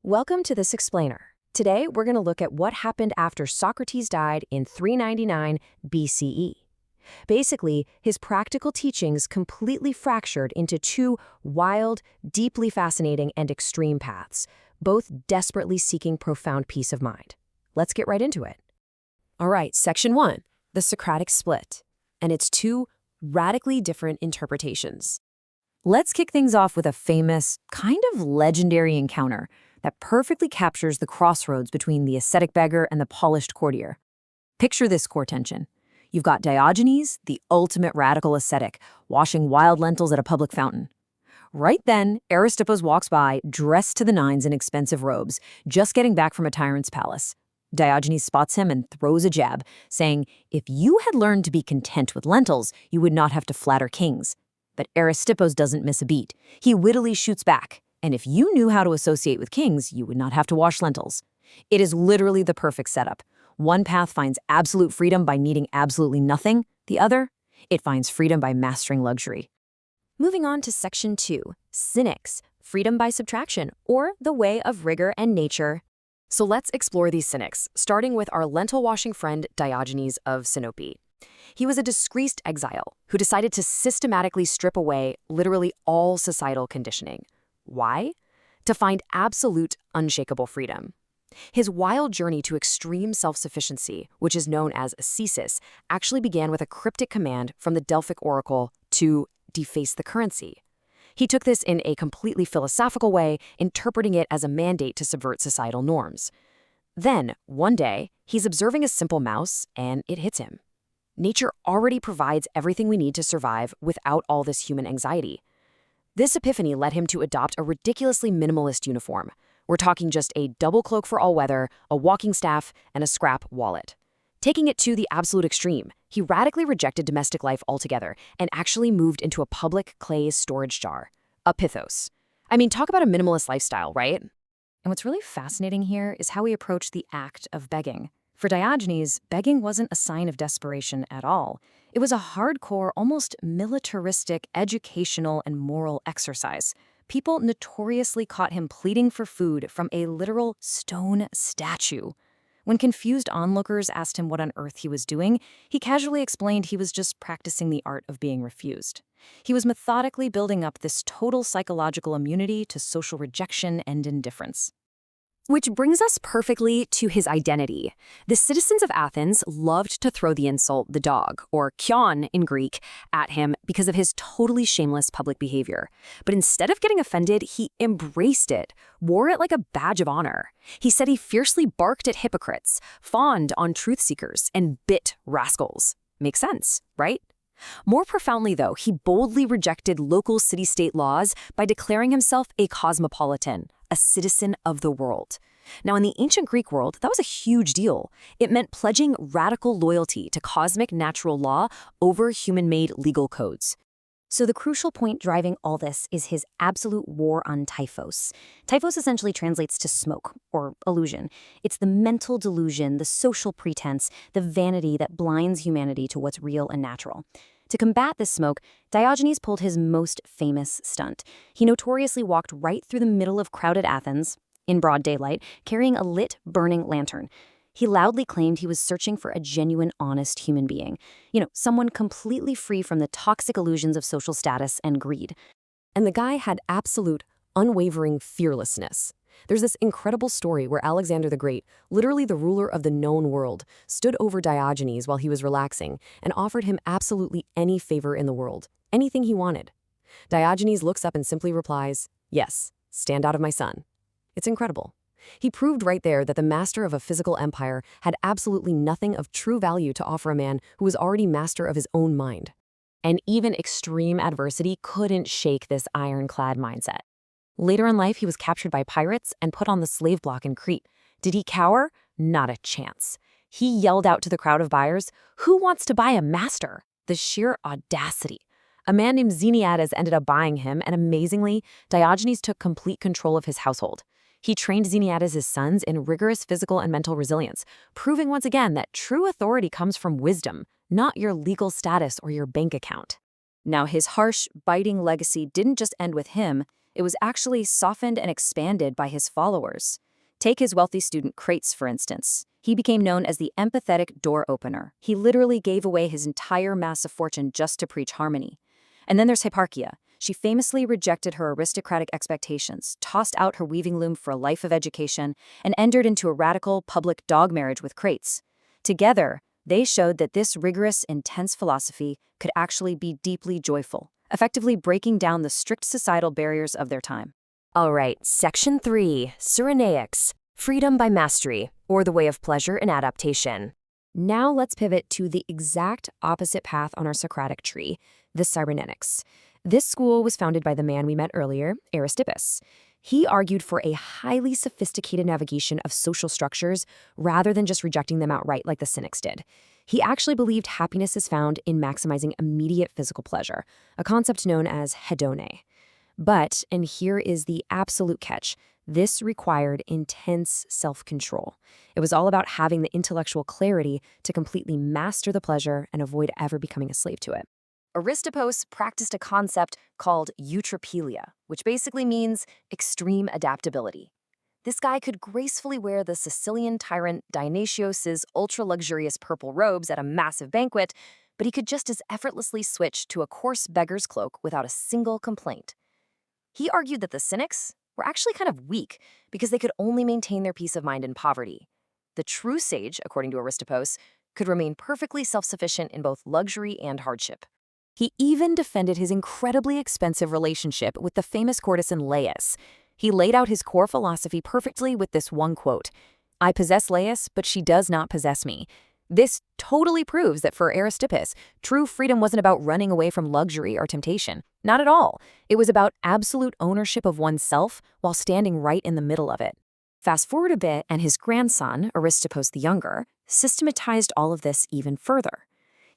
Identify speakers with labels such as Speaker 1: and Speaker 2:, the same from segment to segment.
Speaker 1: Welcome to this explainer. Today, we're going to look at what happened after Socrates died in 399 BCE. Basically, his practical teachings completely fractured into two wild, deeply fascinating, and extreme paths, both desperately seeking profound peace of mind. Let's get right into it. All right, Section 1, the Socratic split, and its two radically different interpretations. Let's kick things off with a famous, kind of legendary encounter that perfectly captures the crossroads between the ascetic beggar and the polished courtier. Picture this core tension. You've got Diogenes, the ultimate radical ascetic, washing wild lentils at a public fountain. Right then, Aristippos walks by, dressed to the nines in expensive robes, just getting back from a tyrant's palace. Diogenes spots him and throws a jab, saying, "If you had learned to be content with lentils, you would not have to flatter kings." But Aristippos doesn't miss a beat. He wittily shoots back, "And if you knew how to associate with kings, you would not have to wash lentils." It is literally the perfect setup. One path finds absolute freedom by needing absolutely nothing. The other, it finds freedom by mastering luxury. Moving on to Section 2, Cynics, freedom by subtraction, or the way of rigor and nature. So let's explore these cynics, starting with our lentil-washing friend Diogenes of Sinope. He was a disgraced exile who decided to systematically strip away literally all societal conditioning. Why? To find absolute, unshakable freedom. His wild journey to extreme self-sufficiency, which is known as ascesis, actually began with a cryptic command from the Delphic oracle to deface the currency. He took this in a completely philosophical way, interpreting it as a mandate to subvert societal norms. Then, one day, he's observing a simple mouse, and it hits him. Nature already provides everything we need to survive without all this human anxiety. This epiphany led him to adopt a ridiculously minimalist uniform. We're talking just a double cloak for all weather, a walking staff, and a scrap wallet. Taking it to the absolute extreme, he radically rejected domestic life altogether and actually moved into a public clay storage jar, a pithos. I mean, talk about a minimalist lifestyle, right? And what's really fascinating here is how he approached the act of begging. For Diogenes, begging wasn't a sign of desperation at all. It was a hardcore, almost militaristic, educational, and moral exercise. People notoriously caught him pleading for food from a literal stone statue. When confused onlookers asked him what on earth he was doing, he casually explained he was just practicing the art of being refused. He was methodically building up this total psychological immunity to social rejection and indifference. Which brings us perfectly to his identity. The citizens of Athens loved to throw the insult the dog, or kion in Greek, at him because of his totally shameless public behavior. But instead of getting offended, he embraced it, wore it like a badge of honor. He said he fiercely barked at hypocrites, fawned on truth seekers, and bit rascals. Makes sense, right? More profoundly, though, he boldly rejected local city-state laws by declaring himself a cosmopolitan, a citizen of the world. Now, in the ancient Greek world, that was a huge deal. It meant pledging radical loyalty to cosmic natural law over human-made legal codes. So the crucial point driving all this is his absolute war on typhos. Typhos essentially translates to smoke, or illusion. It's the mental delusion, the social pretense, the vanity that blinds humanity to what's real and natural. To combat this smoke, Diogenes pulled his most famous stunt. He notoriously walked right through the middle of crowded Athens, in broad daylight, carrying a lit, burning lantern. He loudly claimed he was searching for a genuine, honest human being. Someone completely free from the toxic illusions of social status and greed. And the guy had absolute, unwavering fearlessness. There's this incredible story where Alexander the Great, literally the ruler of the known world, stood over Diogenes while he was relaxing and offered him absolutely any favor in the world, anything he wanted. Diogenes looks up and simply replies, "Yes, stand out of my sun." It's incredible. He proved right there that the master of a physical empire had absolutely nothing of true value to offer a man who was already master of his own mind. And even extreme adversity couldn't shake this ironclad mindset. Later in life, he was captured by pirates and put on the slave block in Crete. Did he cower? Not a chance. He yelled out to the crowd of buyers, "Who wants to buy a master?" The sheer audacity. A man named Xeniades ended up buying him, and amazingly, Diogenes took complete control of his household. He trained Xeniades' sons in rigorous physical and mental resilience, proving once again that true authority comes from wisdom, not your legal status or your bank account. Now, his harsh, biting legacy didn't just end with him.
Speaker 2: it was actually softened and expanded by his followers. Take his wealthy student Crates, for instance. He became known as the empathetic door opener. He literally gave away his entire massive fortune just to preach harmony. And then there's Hipparchia. She famously rejected her aristocratic expectations, tossed out her weaving loom for a life of education, and entered into a radical public dog marriage with Crates. Together, they showed that this rigorous, intense philosophy could actually be deeply joyful, effectively breaking down the strict societal barriers of their time.
Speaker 1: All right, Section 3, Cyrenaics, freedom by mastery, or the way of pleasure and adaptation. Now let's pivot to the exact opposite path on our Socratic tree, the Cyrenaics. This school was founded by the man we met earlier, Aristippos. He argued for a highly sophisticated navigation of social structures rather than just rejecting them outright like the Cynics did. He actually believed happiness is found in maximizing immediate physical pleasure, a concept known as hedone. But, and here is the absolute catch, this required intense self-control. It was all about having the intellectual clarity to completely master the pleasure and avoid ever becoming a slave to it. Aristippos practiced a concept called eutropelia, which basically means extreme adaptability. This guy could gracefully wear the Sicilian tyrant Dionysios' ultra-luxurious purple robes at a massive banquet, but he could just as effortlessly switch to a coarse beggar's cloak without a single complaint. He argued that the Cynics were actually kind of weak because they could only maintain their peace of mind in poverty. The true sage, according to Aristippos, could remain perfectly self-sufficient in both luxury and hardship. He even defended his incredibly expensive relationship with the famous courtesan Laius. He laid out his core philosophy perfectly with this one quote, "I possess Laius, but she does not possess me." This totally proves that for Aristippos, true freedom wasn't about running away from luxury or temptation. Not at all. It was about absolute ownership of oneself while standing right in the middle of it. Fast forward a bit, and his grandson, Aristippos the Younger, systematized all of this even further.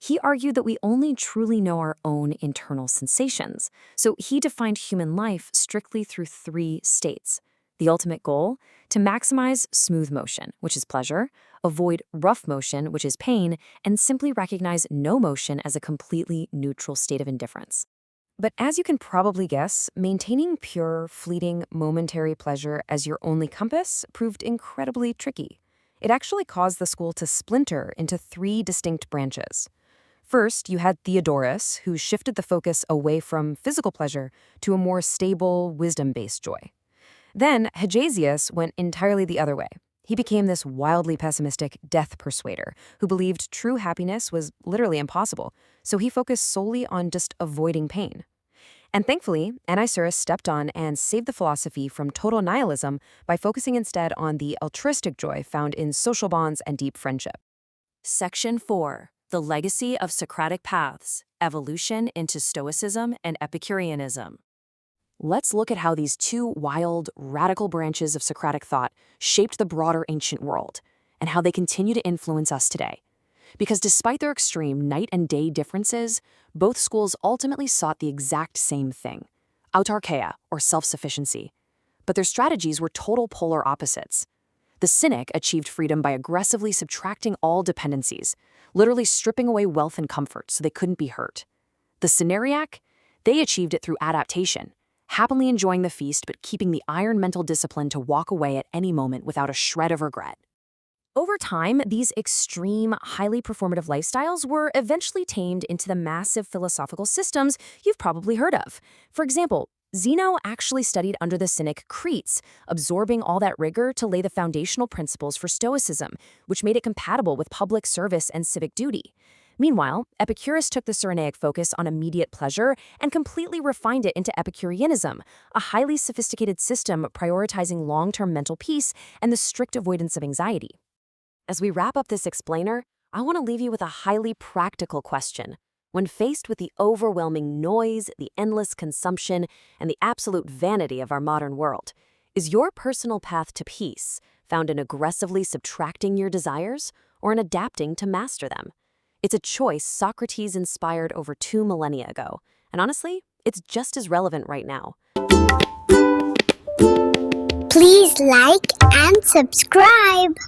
Speaker 1: He argued that we only truly know our own internal sensations, so he defined human life strictly through 3 states. The ultimate goal? To maximize smooth motion, which is pleasure, avoid rough motion, which is pain, and simply recognize no motion as a completely neutral state of indifference. But as you can probably guess, maintaining pure, fleeting, momentary pleasure as your only compass proved incredibly tricky. It actually caused the school to splinter into 3 distinct branches. First, you had Theodorus, who shifted the focus away from physical pleasure to a more stable, wisdom-based joy. Then, Hegesias went entirely the other way. He became this wildly pessimistic death persuader who believed true happiness was literally impossible, so he focused solely on just avoiding pain. And thankfully, Anicetus stepped on and saved the philosophy from total nihilism by focusing instead on the altruistic joy found in social bonds and deep friendship. Section 4. The Legacy of Socratic Paths, Evolution into Stoicism and Epicureanism. Let's look at how these 2 wild, radical branches of Socratic thought shaped the broader ancient world, and how they continue to influence us today. Because despite their extreme night and day differences, both schools ultimately sought the exact same thing, autarkeia, or self-sufficiency. But their strategies were total polar opposites. The Cynic achieved freedom by aggressively subtracting all dependencies, literally stripping away wealth and comfort so they couldn't be hurt. The Cyrenaic, they achieved it through adaptation, happily enjoying the feast but keeping the iron mental discipline to walk away at any moment without a shred of regret. Over time, these extreme, highly performative lifestyles were eventually tamed into the massive philosophical systems you've probably heard of. For example, Zeno actually studied under the Cynic Crates, absorbing all that rigor to lay the foundational principles for Stoicism, which made it compatible with public service and civic duty. Meanwhile, Epicurus took the Cyrenaic focus on immediate pleasure and completely refined it into Epicureanism, a highly sophisticated system prioritizing long-term mental peace and the strict avoidance of anxiety. As we wrap up this explainer, I want to leave you with a highly practical question. When faced with the overwhelming noise, the endless consumption, and the absolute vanity of our modern world, is your personal path to peace found in aggressively subtracting your desires or in adapting to master them? It's a choice Socrates inspired over 2 millennia ago, and honestly, it's just as relevant right now.
Speaker 3: Please like and subscribe.